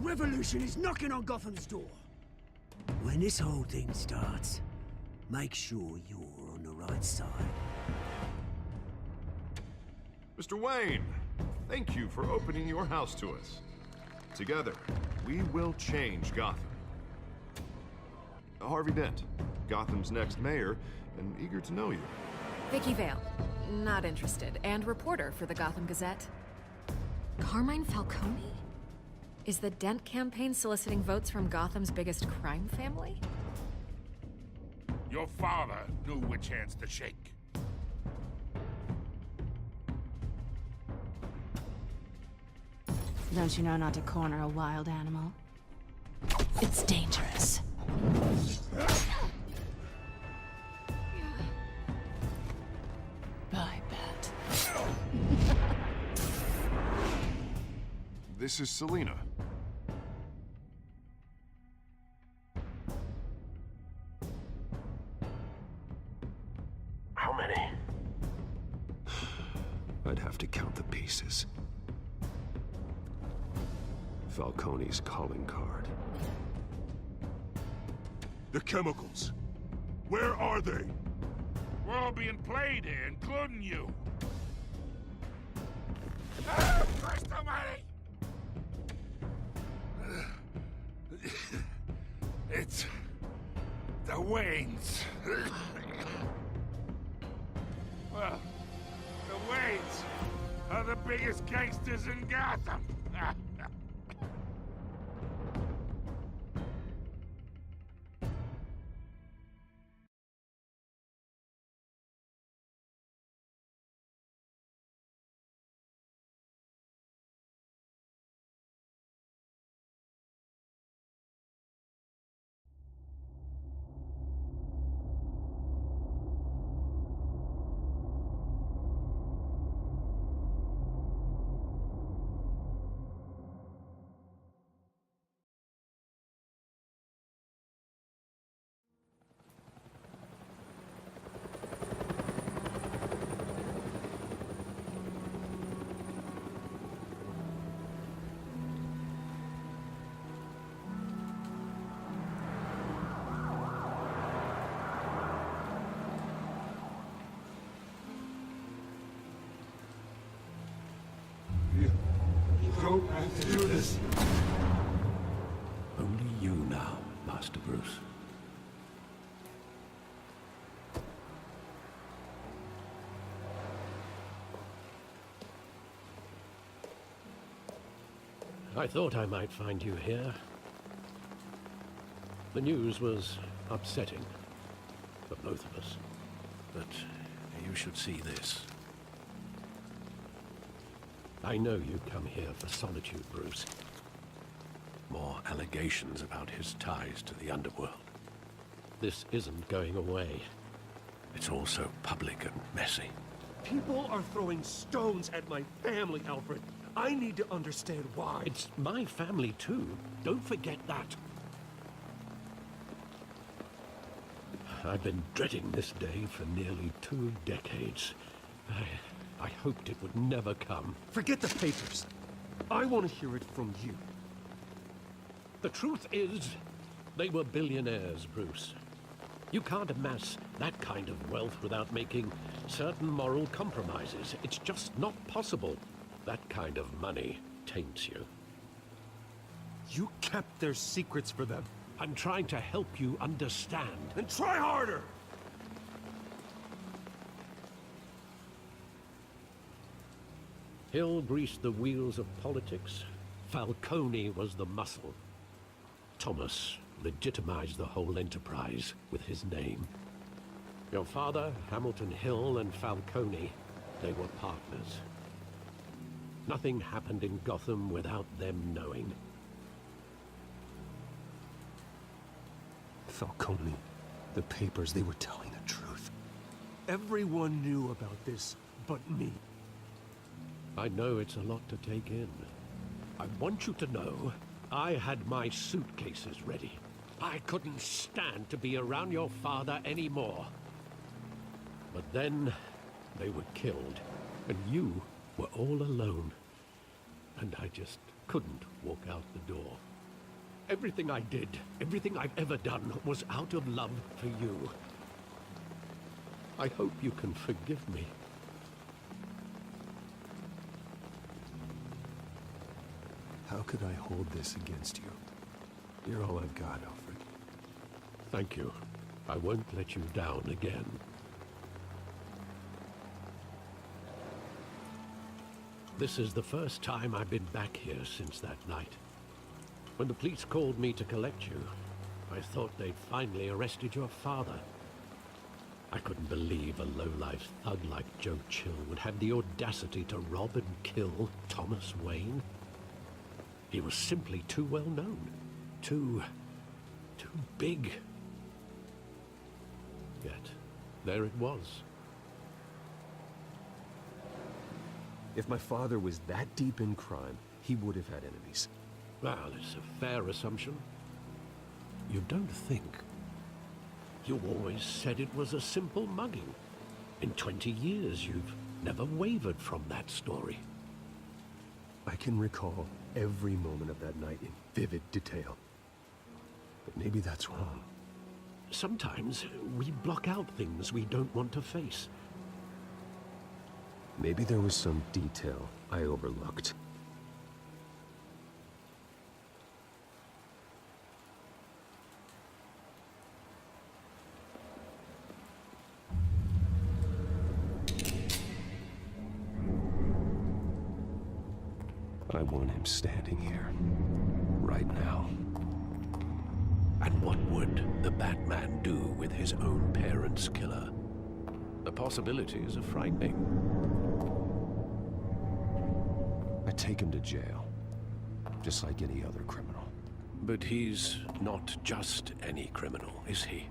revolution is knocking on Gotham's door. When this whole thing starts, make sure you're on the right side. Mr. Wayne, thank you for opening your house to us. Together, we will change Gotham. Harvey Dent, Gotham's next mayor, and eager to know you. Vicky Vale, not interested, and reporter for the Gotham Gazette. Carmine Falcone? Is the Dent campaign soliciting votes from Gotham's biggest crime family? Your father knew which hands to shake. Don't you know not to corner a wild animal? It's dangerous. I bet. This is Selina. How many? I'd have to count the pieces. Falcone's calling card. The chemicals. Where are they? We're all being played here, including you. Christ almighty! It's the Waynes. Well, the Waynes are the biggest gangsters in Gotham. You don't have to do this. Only you now, Master Bruce. I thought I might find you here. The news was upsetting for both of us. But you should see this. I know you come here for solitude, Bruce. More allegations about his ties to the underworld. This isn't going away. It's all so public and messy. People are throwing stones at my family, Alfred. I need to understand why. It's my family, too. Don't forget that. I've been dreading this day for nearly 2 decades. I hoped it would never come. Forget the papers. I want to hear it from you. The truth is, they were billionaires, Bruce. You can't amass that kind of wealth without making certain moral compromises. It's just not possible. That kind of money taints you. You kept their secrets for them. I'm trying to help you understand. Then try harder! Hill greased the wheels of politics. Falcone was the muscle. Thomas legitimized the whole enterprise with his name. Your father, Hamilton Hill, and Falcone, they were partners. Nothing happened in Gotham without them knowing. Falcone, the papers, they were telling the truth. Everyone knew about this but me. I know it's a lot to take in. I want you to know I had my suitcases ready. I couldn't stand to be around your father anymore. But then they were killed, and you were all alone. And I just couldn't walk out the door. Everything I did, everything I've ever done, was out of love for you. I hope you can forgive me. How could I hold this against you? You're all I've got, Alfred. Thank you. I won't let you down again. This is the first time I've been back here since that night. When the police called me to collect you, I thought they'd finally arrested your father. I couldn't believe a low-life thug like Joe Chill would have the audacity to rob and kill Thomas Wayne. He was simply too well known. Too big. Yet, there it was. If my father was that deep in crime, he would have had enemies. Well, it's a fair assumption. You don't think. You always said it was a simple mugging. In 20 years, you've never wavered from that story. I can recall every moment of that night in vivid detail. But maybe that's wrong. Sometimes we block out things we don't want to face. Maybe there was some detail I overlooked. I want him standing here, right now. And what would the Batman do with his own parents' killer? The possibilities are frightening. I take him to jail, just like any other criminal. But he's not just any criminal, is he?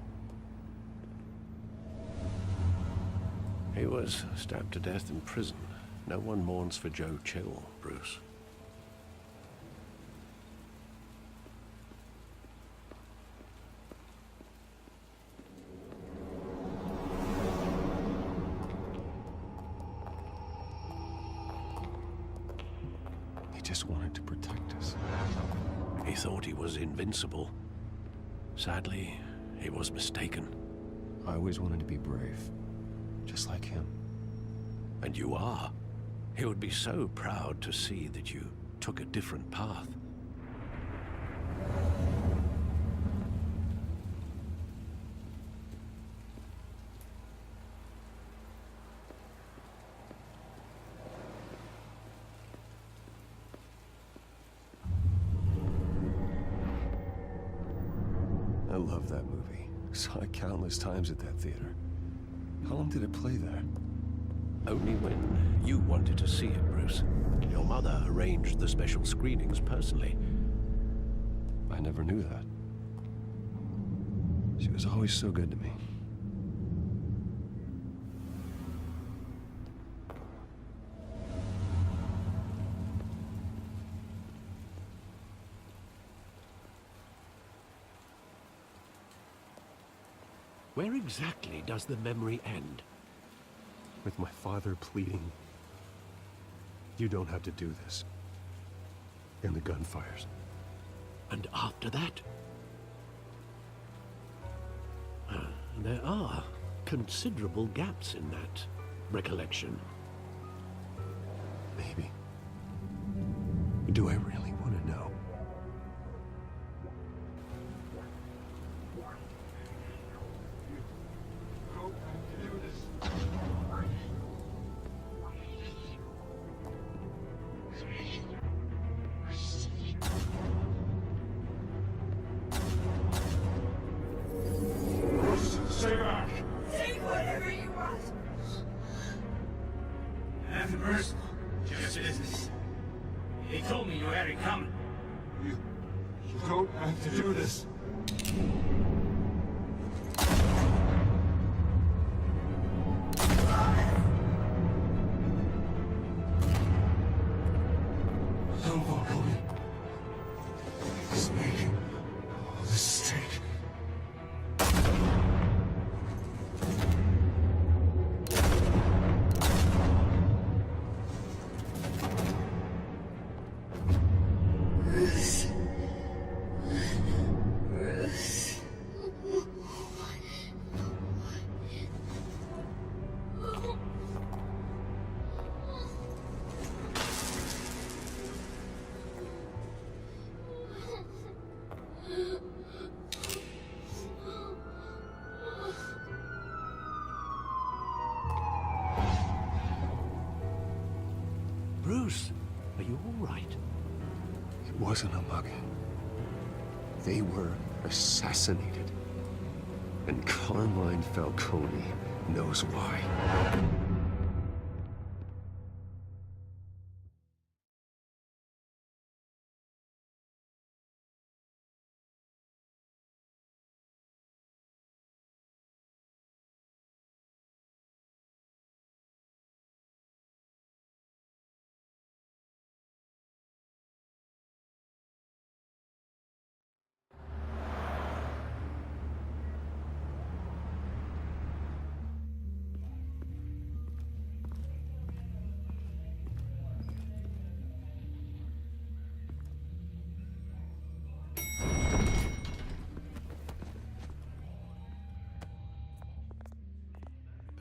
He was stabbed to death in prison. No one mourns for Joe Chill, Bruce. Just wanted to protect us. He thought he was invincible. Sadly, he was mistaken. I always wanted to be brave, just like him. And you are. He would be so proud to see that you took a different path. I love that movie. Saw it countless times at that theater. How long did it play there? Only when you wanted to see it, Bruce. Your mother arranged the special screenings personally. I never knew that. She was always so good to me. Where exactly does the memory end? With my father pleading, "You don't have to do this." And the gunfires. And after that? There are considerable gaps in that recollection. Maybe. Do I really want to know? Stay back! Say whatever you want. Nothing personal, just business. He told me you had it coming. You don't have to do this. Don't walk away. He's making a mistake. It wasn't a mugging. They were assassinated. And Carmine Falcone knows why.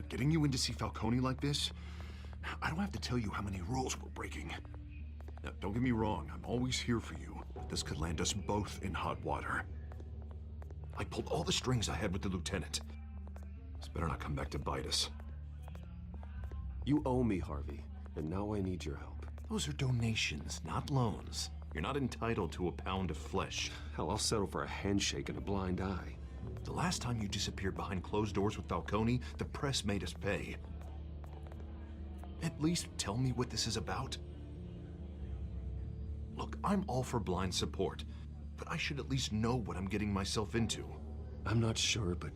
Getting you in to see Falcone like this? I don't have to tell you how many rules we're breaking. Now, don't get me wrong, I'm always here for you, but this could land us both in hot water. I pulled all the strings I had with the lieutenant. This better not come back to bite us. You owe me, Harvey, and now I need your help. Those are donations, not loans. You're not entitled to a pound of flesh. Hell, I'll settle for a handshake and a blind eye. The last time you disappeared behind closed doors with Falcone, the press made us pay. At least tell me what this is about. Look, I'm all for blind support, but I should at least know what I'm getting myself into. I'm not sure, but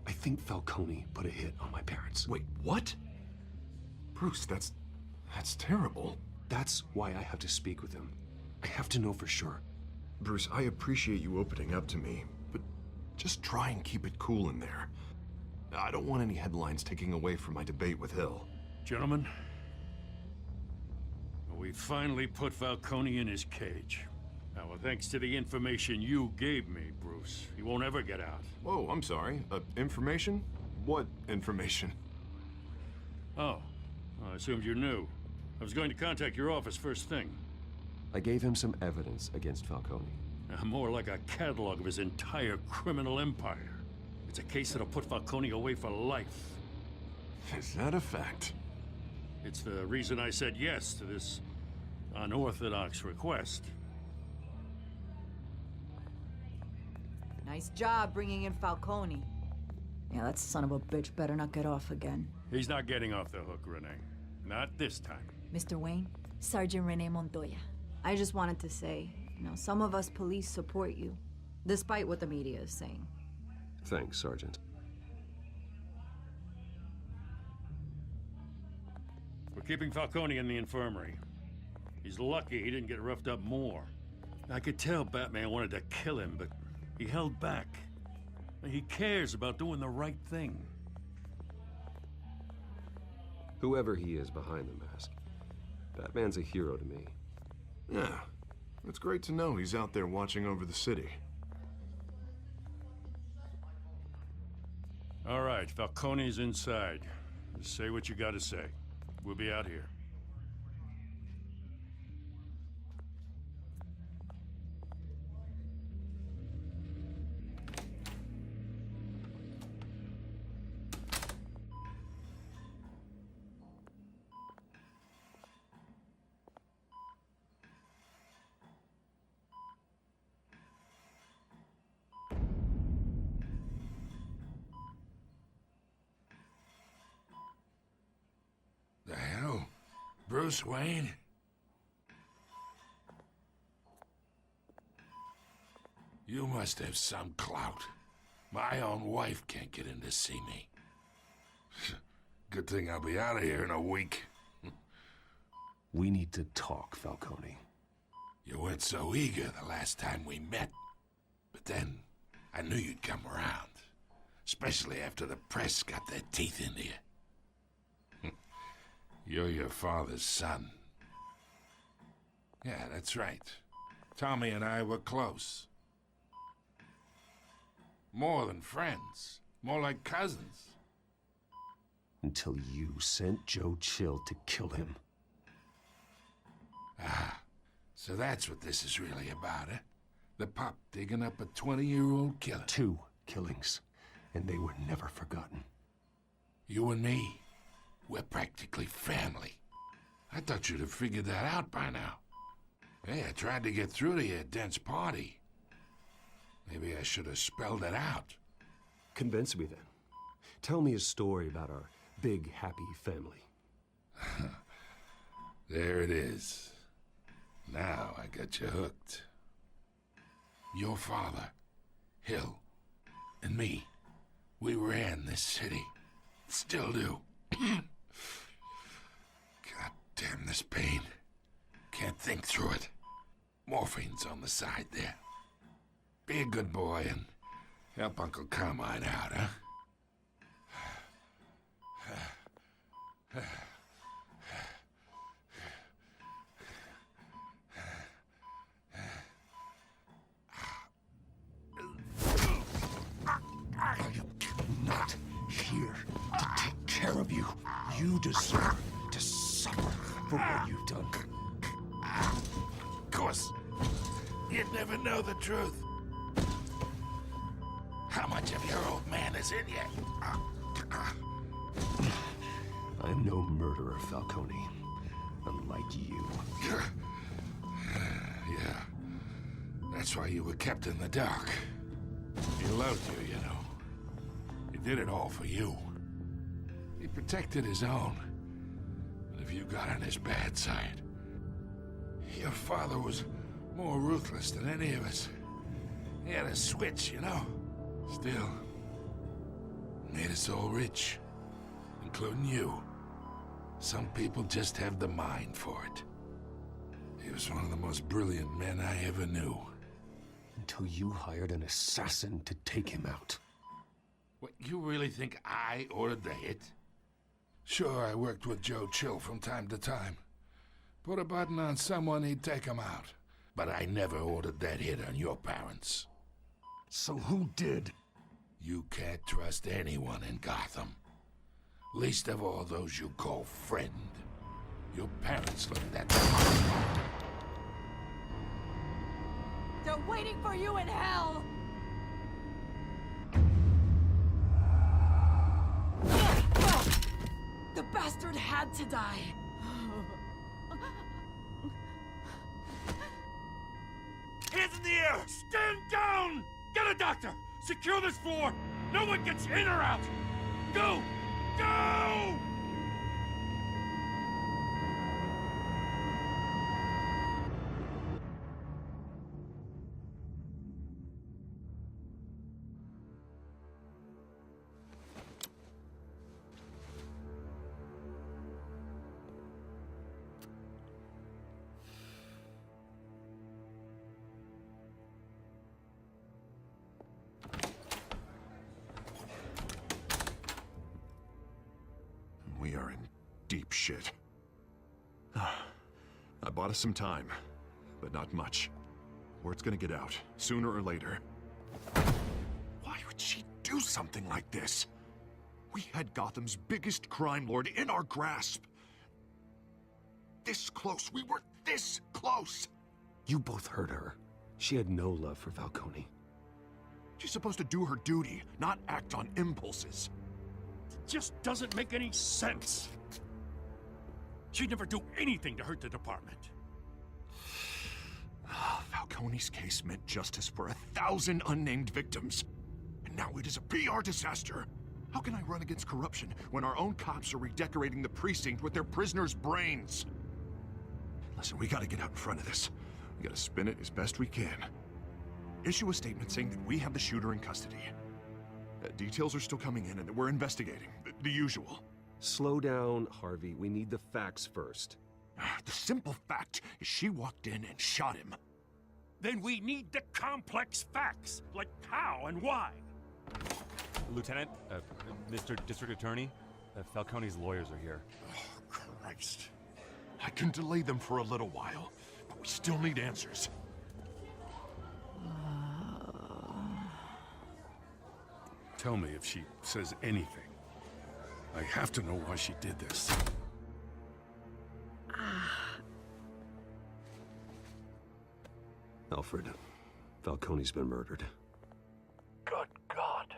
I think Falcone put a hit on my parents. Wait, what? Bruce, that's terrible. That's why I have to speak with him. I have to know for sure. Bruce, I appreciate you opening up to me, but just try and keep it cool in there. I don't want any headlines taking away from my debate with Hill. Gentlemen, we finally put Falcone in his cage. Now, thanks to the information you gave me, Bruce, he won't ever get out. Whoa, I'm sorry. Information? What information? Oh, I assumed you knew. I was going to contact your office first thing. I gave him some evidence against Falcone. More like a catalog of his entire criminal empire. It's a case that'll put Falcone away for life. Is that a fact? It's the reason I said yes to this unorthodox request. Nice job bringing in Falcone. Yeah, that son of a bitch better not get off again. He's not getting off the hook, Renee. Not this time. Mr. Wayne, Sergeant Renee Montoya. I just wanted to say, some of us police support you, despite what the media is saying. Thanks, Sergeant. We're keeping Falcone in the infirmary. He's lucky he didn't get roughed up more. I could tell Batman wanted to kill him, but he held back. He cares about doing the right thing. Whoever he is behind the mask, Batman's a hero to me. Yeah, it's great to know he's out there watching over the city. All right, Falcone's inside. Just say what you gotta say. We'll be out here. The hell? Bruce Wayne? You must have some clout. My own wife can't get in to see me. Good thing I'll be out of here in a week. We need to talk, Falcone. You weren't so eager the last time we met. But then, I knew you'd come around. Especially after the press got their teeth into you. You're your father's son. Yeah, that's right. Tommy and I were close. More than friends. More like cousins. Until you sent Joe Chill to kill him. Ah, so that's what this is really about, eh? The pup digging up a 20-year-old killer. 2 killings, and they were never forgotten. You and me, we're practically family. I thought you'd have figured that out by now. Hey, I tried to get through to you at Dent's party. Maybe I should have spelled it out. Convince me then. Tell me a story about our big, happy family. There it is. Now I got you hooked. Your father, Hill, and me, we ran this city. Still do. God damn this pain. Can't think through it. Morphine's on the side there. Be a good boy and help Uncle Carmine out, huh? I am not here to take care of you. You deserve to suffer for what you've done. Of course, you'd never know the truth. How much of your old man is in you? I'm no murderer, Falcone. Unlike you. Yeah. That's why you were kept in the dark. He loved you, you know. He did it all for you. He protected his own. But if you got on his bad side, your father was more ruthless than any of us. He had a switch, you know. Still, made us all rich, including you. Some people just have the mind for it. He was one of the most brilliant men I ever knew. Until you hired an assassin to take him out. What, you really think I ordered the hit? Sure, I worked with Joe Chill from time to time. Put a button on someone, he'd take him out. But I never ordered that hit on your parents. So who did? You can't trust anyone in Gotham. Least of all those you call friend. Your parents looked at them. They're waiting for you in hell! The bastard had to die. Hands in the air! Stand down! Get a doctor! Secure this floor! No one gets in or out! Go! Go! We are in deep shit. I bought us some time, but not much. Word's gonna get out, sooner or later. Why would she do something like this? We had Gotham's biggest crime lord in our grasp. This close, we were this close! You both hurt her. She had no love for Falcone. She's supposed to do her duty, not act on impulses. Just doesn't make any sense. She'd never do anything to hurt the department. Falcone's case meant justice for 1,000 unnamed victims. And now it is a PR disaster. How can I run against corruption when our own cops are redecorating the precinct with their prisoners' brains? Listen, we gotta get out in front of this. We gotta spin it as best we can. Issue a statement saying that we have the shooter in custody. Details are still coming in and that we're investigating. The usual. Slow down, Harvey. We need the facts first. The simple fact is she walked in and shot him. Then we need the complex facts, like how and why. Lieutenant, Mr. District Attorney, Falcone's lawyers are here. Oh, Christ. I can delay them for a little while, but we still need answers. Tell me if she says anything. I have to know why she did this. Alfred, Falcone's been murdered. Good God.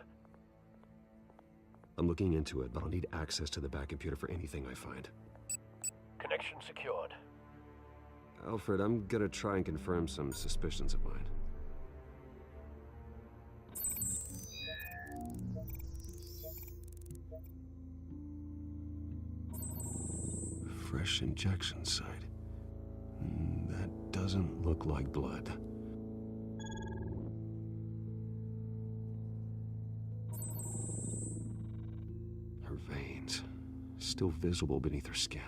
I'm looking into it, but I'll need access to the back computer for anything I find. Connection secured. Alfred, I'm gonna try and confirm some suspicions of mine. Fresh injection site. That doesn't look like blood. Her veins, still visible beneath her skin.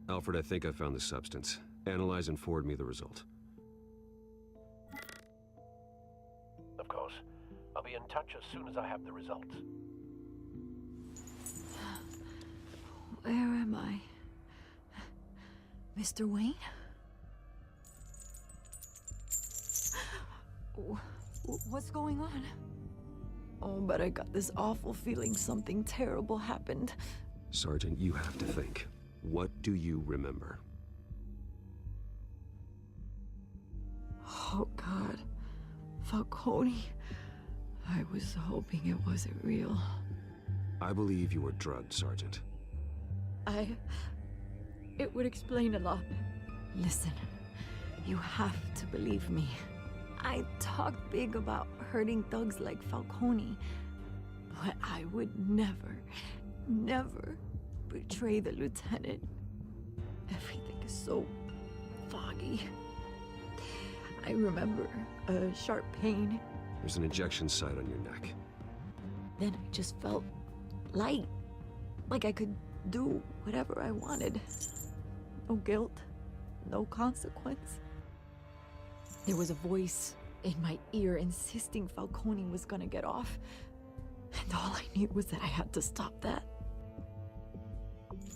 Alfred, I think I found the substance. Analyze and forward me the result. Of course. I'll be in touch as soon as I have the results. Where am I? Mr. Wayne? What's going on? Oh, but I got this awful feeling something terrible happened. Sergeant, you have to think. What do you remember? Oh, God. Falcone. I was hoping it wasn't real. I believe you were drugged, Sergeant. It would explain a lot. Listen, you have to believe me. I talked big about hurting thugs like Falcone, but I would never, never betray the lieutenant. Everything is so foggy. I remember a sharp pain. There's an injection site on your neck. Then I just felt light, like I could do whatever I wanted. No guilt, no consequence. There was a voice in my ear insisting Falcone was gonna get off. And all I knew was that I had to stop that.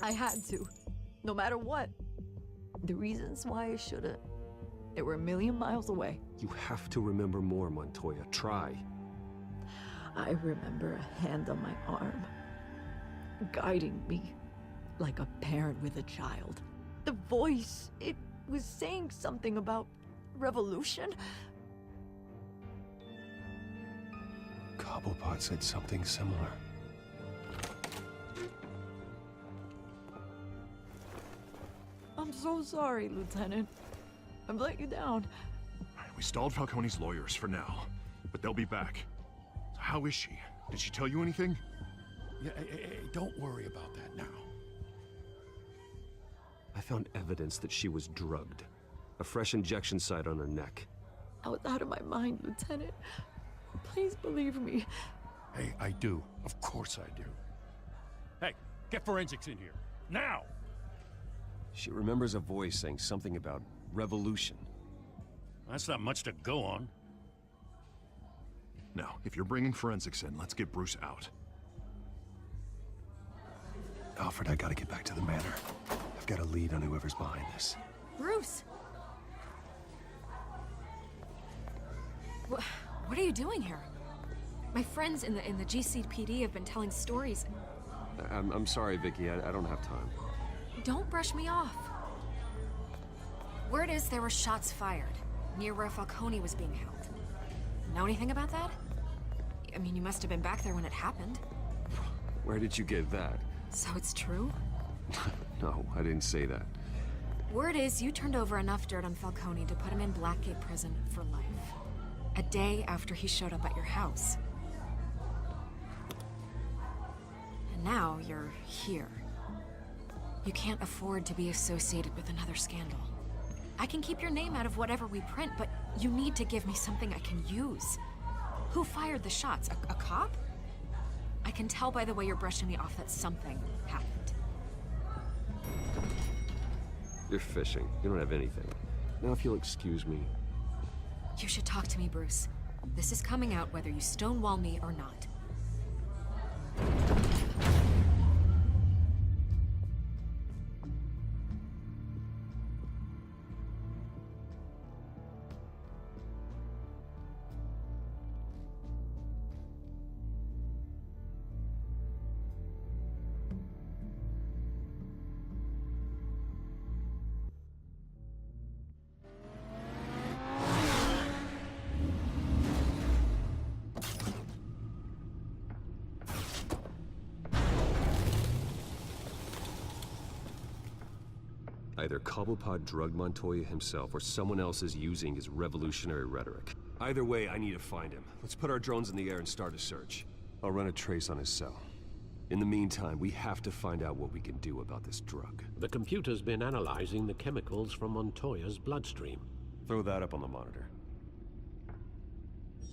I had to, no matter what. The reasons why I shouldn't, they were a million miles away. You have to remember more, Montoya. Try. I remember a hand on my arm, guiding me like a parent with a child. The voice, it was saying something about revolution. Cobblepot said something similar. I'm so sorry, Lieutenant. I've let you down. We stalled Falcone's lawyers for now, but they'll be back. How is she? Did she tell you anything? Yeah, hey, don't worry about that now. I found evidence that she was drugged. A fresh injection site on her neck. I was out of my mind, Lieutenant. Please believe me. Hey, I do. Of course I do. Hey, get forensics in here. Now! She remembers a voice saying something about revolution. That's not much to go on. Now, if you're bringing forensics in, let's get Bruce out. Alfred, I gotta get back to the manor. I've got a lead on whoever's behind this. Bruce! What are you doing here? My friends in the GCPD have been telling stories. I'm sorry, Vicky. I don't have time. Don't brush me off. Word is there were shots fired near where Falcone was being held. Know anything about that? I mean, you must have been back there when it happened. Where did you get that? So it's true? No, I didn't say that. Word is you turned over enough dirt on Falcone to put him in Blackgate Prison for life. A day after he showed up at your house. And now you're here. You can't afford to be associated with another scandal. I can keep your name out of whatever we print, but you need to give me something I can use. Who fired the shots? A cop? I can tell by the way you're brushing me off that something happened. You're fishing. You don't have anything. Now if you'll excuse me. You should talk to me, Bruce. This is coming out whether you stonewall me or not. Either Cobblepot drugged Montoya himself, or someone else is using his revolutionary rhetoric. Either way, I need to find him. Let's put our drones in the air and start a search. I'll run a trace on his cell. In the meantime, we have to find out what we can do about this drug. The computer's been analyzing the chemicals from Montoya's bloodstream. Throw that up on the monitor.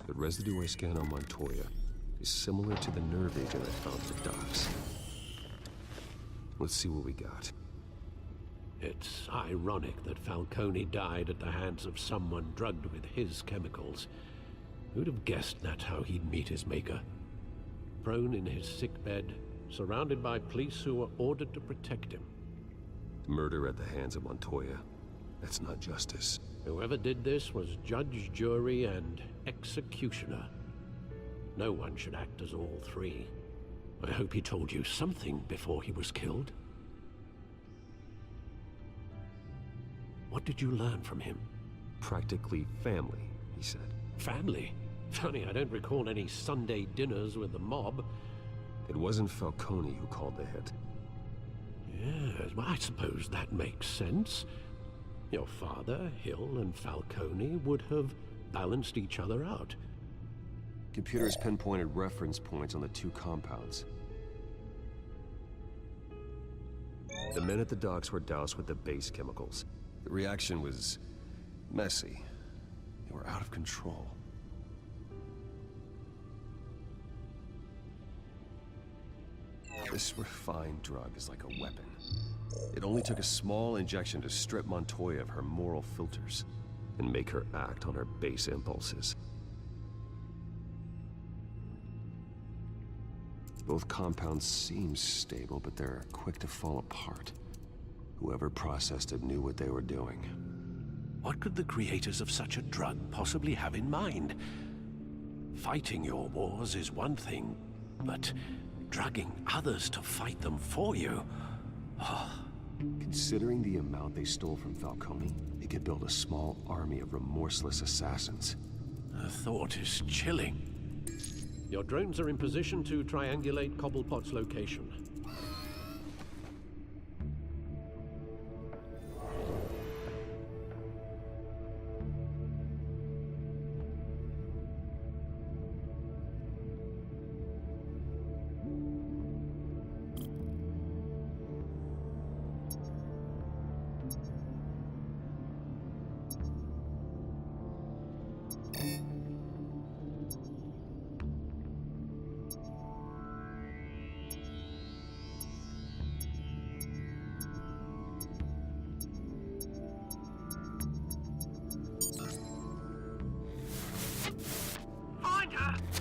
The residue I scanned on Montoya is similar to the nerve agent I found at the docks. Let's see what we got. It's ironic that Falcone died at the hands of someone drugged with his chemicals. Who'd have guessed that's how he'd meet his maker? Prone in his sickbed, surrounded by police who were ordered to protect him. Murder at the hands of Montoya. That's not justice. Whoever did this was judge, jury, and executioner. No one should act as all three. I hope he told you something before he was killed. What did you learn from him? Practically family, he said. Family? Funny, I don't recall any Sunday dinners with the mob. It wasn't Falcone who called the hit. Yes, well, I suppose that makes sense. Your father, Hill, and Falcone would have balanced each other out. Computers pinpointed reference points on the two compounds. The men at the docks were doused with the base chemicals. The reaction was messy. They were out of control. This refined drug is like a weapon. It only took a small injection to strip Montoya of her moral filters and make her act on her base impulses. Both compounds seem stable, but they're quick to fall apart. Whoever processed it knew what they were doing. What could the creators of such a drug possibly have in mind? Fighting your wars is one thing, but drugging others to fight them for you? Oh. Considering the amount they stole from Falcone, they could build a small army of remorseless assassins. The thought is chilling. Your drones are in position to triangulate Cobblepot's location.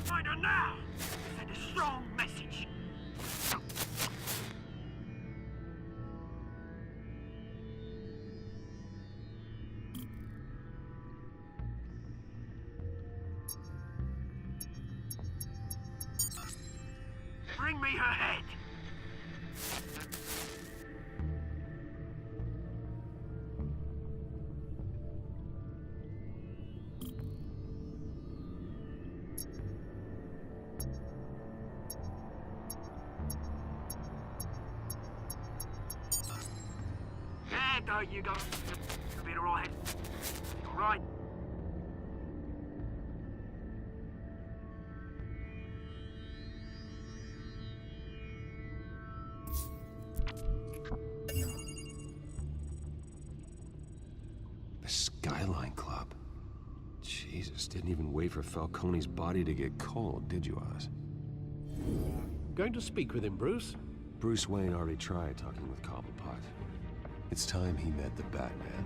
Find her now! Send a strong message. Bring me her head! There you go. You'll be alright. Alright. The Skyline Club. Jesus, didn't even wait for Falcone's body to get cold, did you, Oz? Going to speak with him, Bruce? Bruce Wayne already tried talking with Cobblepot. It's time he met the Batman.